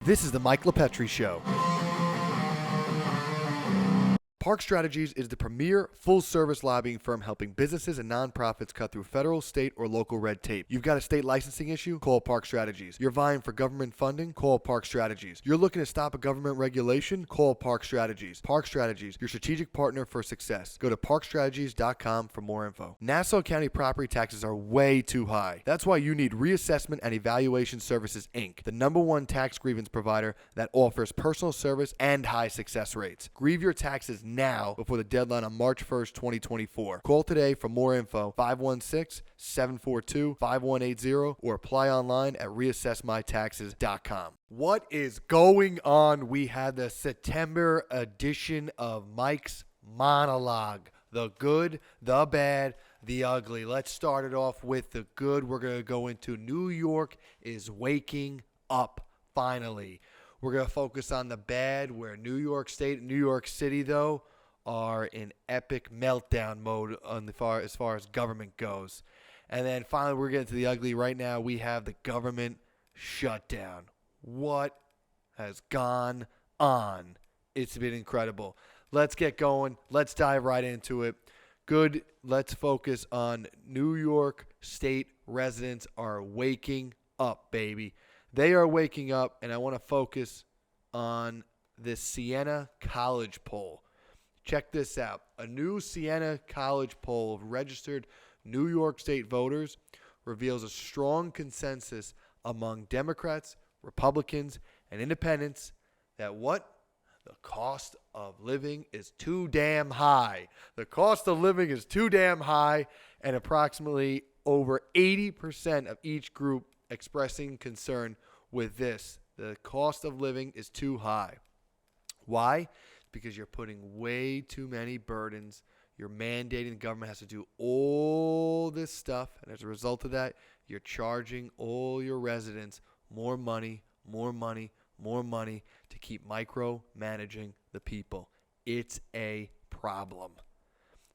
This is the Mike LiPetri Show. Park Strategies is the premier full-service lobbying firm helping businesses and nonprofits cut through federal, state, or local red tape. You've got a state licensing issue? Call Park Strategies. You're vying for government funding? Call Park Strategies. You're looking to stop a government regulation? Call Park Strategies. Park Strategies, your strategic partner for success. Go to parkstrategies.com for more info. Nassau County property taxes are way too high. That's why you need Reassessment and Evaluation Services, Inc., the #1 tax grievance provider that offers personal service and high success rates. Grieve your taxes now before the deadline on March 1st, 2024. Call today for more info, 516-742-5180, or apply online at reassessmytaxes.com. What is going on? We had the September edition of Mike's Monologue. The good, the bad, the ugly. Let's start it off with the good. We're going to go into New York is waking up finally. We're going to focus on the bad, where New York State and New York City, though, are in epic meltdown mode as far as government goes. And then finally, we're getting to the ugly. Right now, we have the government shutdown. What has gone on? It's been incredible. Let's get going. Let's dive right into it. Good. Let's focus on New York State residents are waking up, baby. They are waking up, and I want to focus on the Siena College poll. Check this out. A new Siena College poll of registered New York State voters reveals a strong consensus among Democrats, Republicans, and independents that what? The cost of living is too damn high. The cost of living is too damn high, and approximately over 80% of each group expressing concern with this. The cost of living is too high. Why? Because you're putting way too many burdens. You're mandating the government has to do all this stuff, and as a result of that, you're charging all your residents more money to keep micromanaging the people. It's a problem.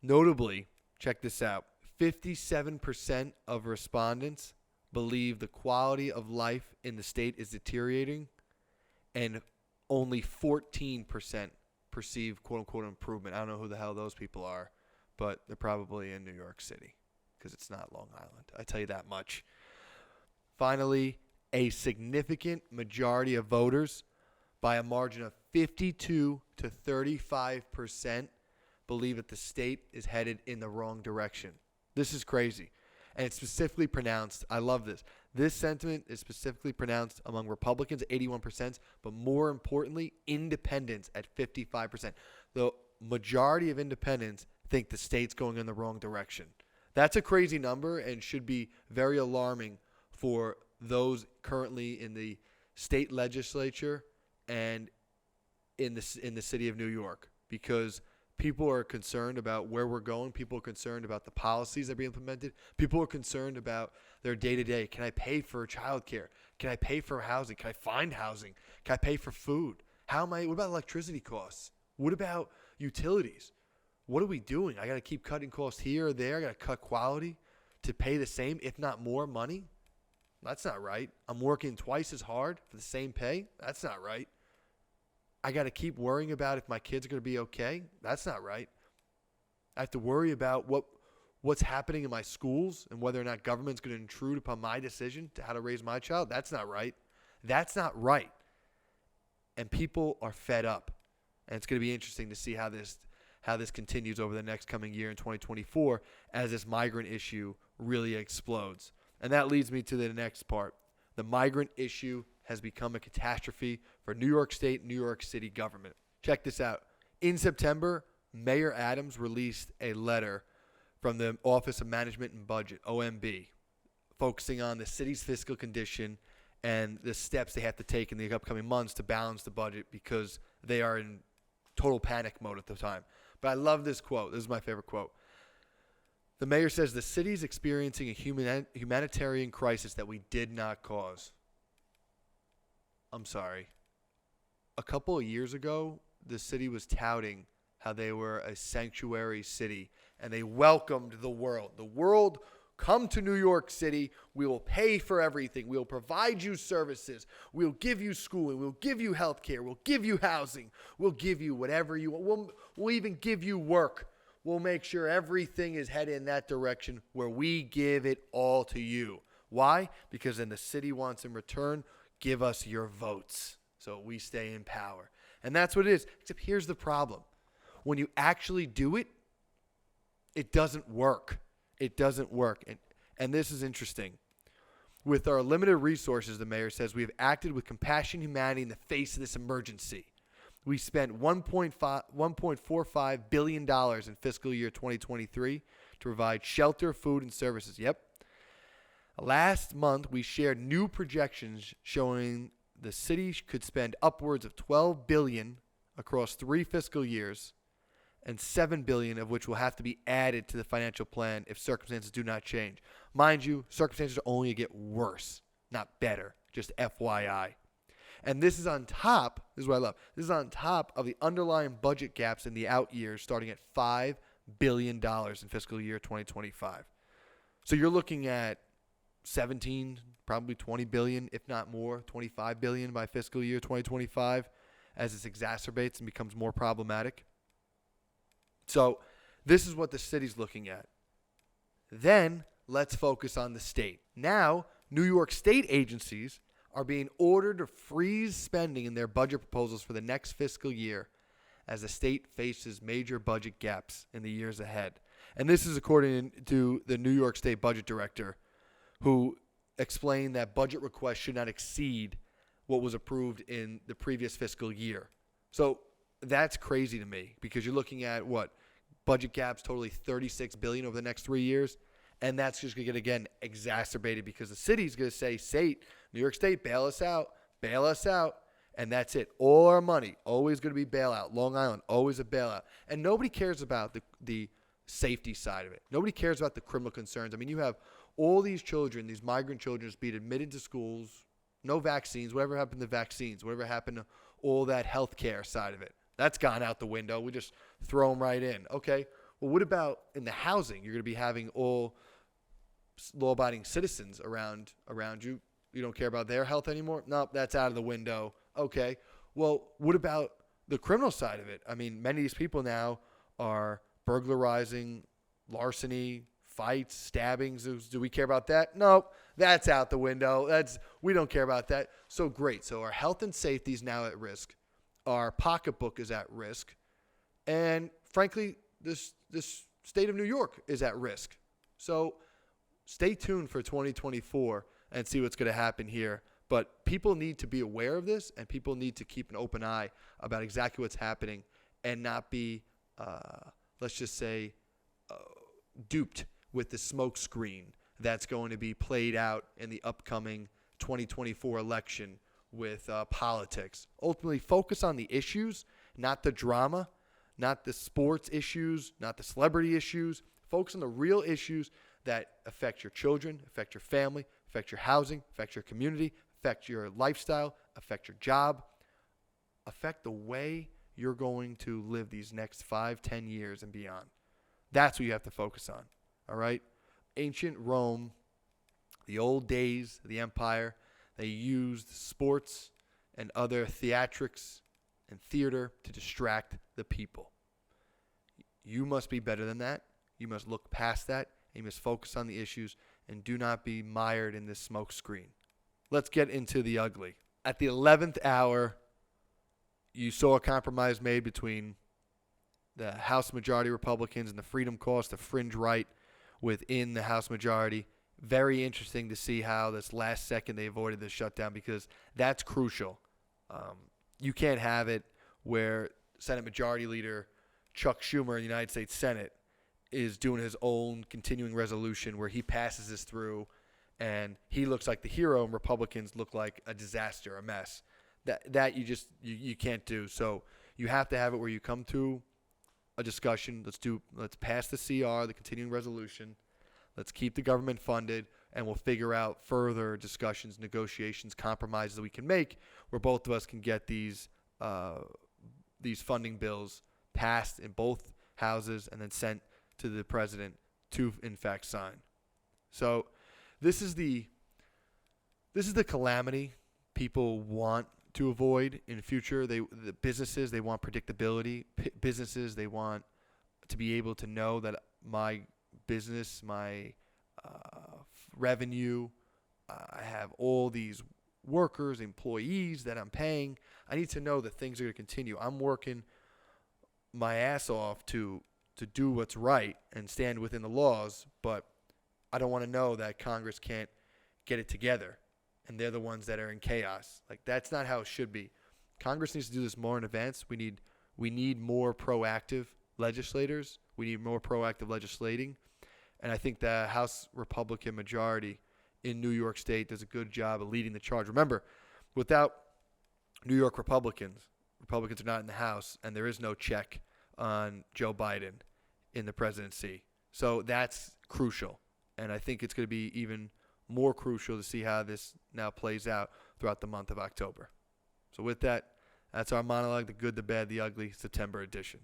Notably, check this out, 57% of respondents believe the quality of life in the state is deteriorating, and only 14% perceive quote-unquote improvement. I don't know who the hell those people are, but they're probably in New York City because it's not Long Island. I tell you that much. Finally, a significant majority of voters, by a margin of 52 to 35%, believe that the state is headed in the wrong direction. This is crazy. And it's specifically pronounced, I love this. This sentiment is specifically pronounced among Republicans, 81%, but more importantly, independents at 55%. The majority of independents think the state's going in the wrong direction. That's a crazy number and should be very alarming for those currently in the state legislature and in the city of New York, because people are concerned about where we're going. People are concerned about the policies that are being implemented. People are concerned about their day-to-day. Can I pay for childcare? Can I pay for housing? Can I find housing? Can I pay for food? What about electricity costs? What about utilities? What are we doing? I got to keep cutting costs here or there. I got to cut quality to pay the same, if not more money? That's not right. I'm working twice as hard for the same pay? That's not right. I got to keep worrying about if my kids are going to be okay. That's not right. I have to worry about what's happening in my schools and whether or not government's going to intrude upon my decision to how to raise my child. That's not right. That's not right. And people are fed up. And it's going to be interesting to see how this continues over the next coming year in 2024 as this migrant issue really explodes. And that leads me to the next part. The migrant issue has become a catastrophe for New York State and New York City government. Check this out. In September, Mayor Adams released a letter from the Office of Management and Budget, OMB, focusing on the city's fiscal condition and the steps they have to take in the upcoming months to balance the budget because they are in total panic mode at the time. But I love this quote. This is my favorite quote. The mayor says, the city is experiencing a humanitarian crisis that we did not cause. I'm sorry. A couple of years ago, the city was touting how they were a sanctuary city and they welcomed the world. The world come to New York City. We will pay for everything. We will provide you services. We'll give you schooling. We'll give you health care. We'll give you housing. We'll give you whatever you want. We'll even give you work. We'll make sure everything is headed in that direction where we give it all to you. Why? Because then the city wants in return, give us your votes so we stay in power. And that's what it is. Except here's the problem. When you actually do it, it doesn't work. It doesn't work. And this is interesting. With our limited resources, the mayor says, we have acted with compassion and humanity in the face of this emergency. We spent $1.45 billion in fiscal year 2023 to provide shelter, food, and services. Yep. Last month, we shared new projections showing the city could spend upwards of $12 billion across 3 fiscal years, and $7 billion of which will have to be added to the financial plan if circumstances do not change. Mind you, circumstances are only going to get worse, not better, just FYI. And this is on top, this is what I love, this is on top of the underlying budget gaps in the out years starting at $5 billion in fiscal year 2025. So you're looking at 17, probably 20 billion, if not more, 25 billion by fiscal year 2025 as this exacerbates and becomes more problematic. So this is what the city's looking at. Then let's focus on the state. Now, New York State agencies are being ordered to freeze spending in their budget proposals for the next fiscal year as the state faces major budget gaps in the years ahead. And this is according to the New York State budget director, who explained that budget requests should not exceed what was approved in the previous fiscal year. So that's crazy to me because you're looking at what? Budget gaps totally $36 billion over the next 3 years. And that's just going to get, again, exacerbated because the city's going to say, New York State, bail us out. And that's it. All our money, always going to be bailout. Long Island, always a bailout. And nobody cares about the safety side of it. Nobody cares about the criminal concerns. I mean, you have all these children, these migrant children, just being admitted to schools, no vaccines, whatever happened to vaccines, whatever happened to all that health care side of it. That's gone out the window. We just throw them right in. Okay, well, what about in the housing? You're going to be having all law-abiding citizens around you. You don't care about their health anymore? Nope, that's out of the window. Okay, well, what about the criminal side of it? I mean, many of these people now are burglarizing, larceny, fights, stabbings. Do we care about that? Nope, that's out the window. We don't care about that. So great. So our health and safety is now at risk. Our pocketbook is at risk. And frankly, this state of New York is at risk. So stay tuned for 2024 and see what's going to happen here. But people need to be aware of this, and people need to keep an open eye about exactly what's happening and not be, let's just say, duped with the smoke screen that's going to be played out in the upcoming 2024 election with politics. Ultimately, focus on the issues, not the drama, not the sports issues, not the celebrity issues. Focus on the real issues that affect your children, affect your family, affect your housing, affect your community, affect your lifestyle, affect your job, affect the way you're going to live these next 5, 10 years and beyond. That's what you have to focus on, all right? Ancient Rome, the old days of the empire, they used sports and other theatrics and theater to distract the people. You must be better than that. You must look past that. And you must focus on the issues and do not be mired in this smoke screen. Let's get into the ugly. At the 11th hour, you saw a compromise made between the House majority Republicans and the Freedom Caucus, the fringe right within the House majority. Very interesting to see how this last second they avoided the shutdown because that's crucial. You can't have it where Senate Majority Leader Chuck Schumer in the United States Senate is doing his own continuing resolution where he passes this through and he looks like the hero and Republicans look like a disaster, a mess. That you can't do. So you have to have it where you come to a discussion. Let's pass the CR, the continuing resolution. Let's keep the government funded, and we'll figure out further discussions, negotiations, compromises that we can make where both of us can get these funding bills passed in both houses and then sent to the president to, in fact, sign. So this is the calamity people want to avoid in the future. The businesses, they want predictability. Businesses, they want to be able to know that my business, my revenue, I have all these workers, employees that I'm paying. I need to know that things are going to continue. I'm working my ass off to do what's right and stand within the laws, but I don't want to know that Congress can't get it together and they're the ones that are in chaos. Like, that's not how it should be. Congress needs to do this more in advance. We need more proactive legislators. We need more proactive legislating. And I think the House Republican majority in New York State does a good job of leading the charge. Remember, without New York Republicans are not in the House, and there is no check on Joe Biden in the presidency. So that's crucial. And I think it's going to be even more crucial to see how this now plays out throughout the month of October. So with that, that's our monologue, the good, the bad, the ugly, September edition.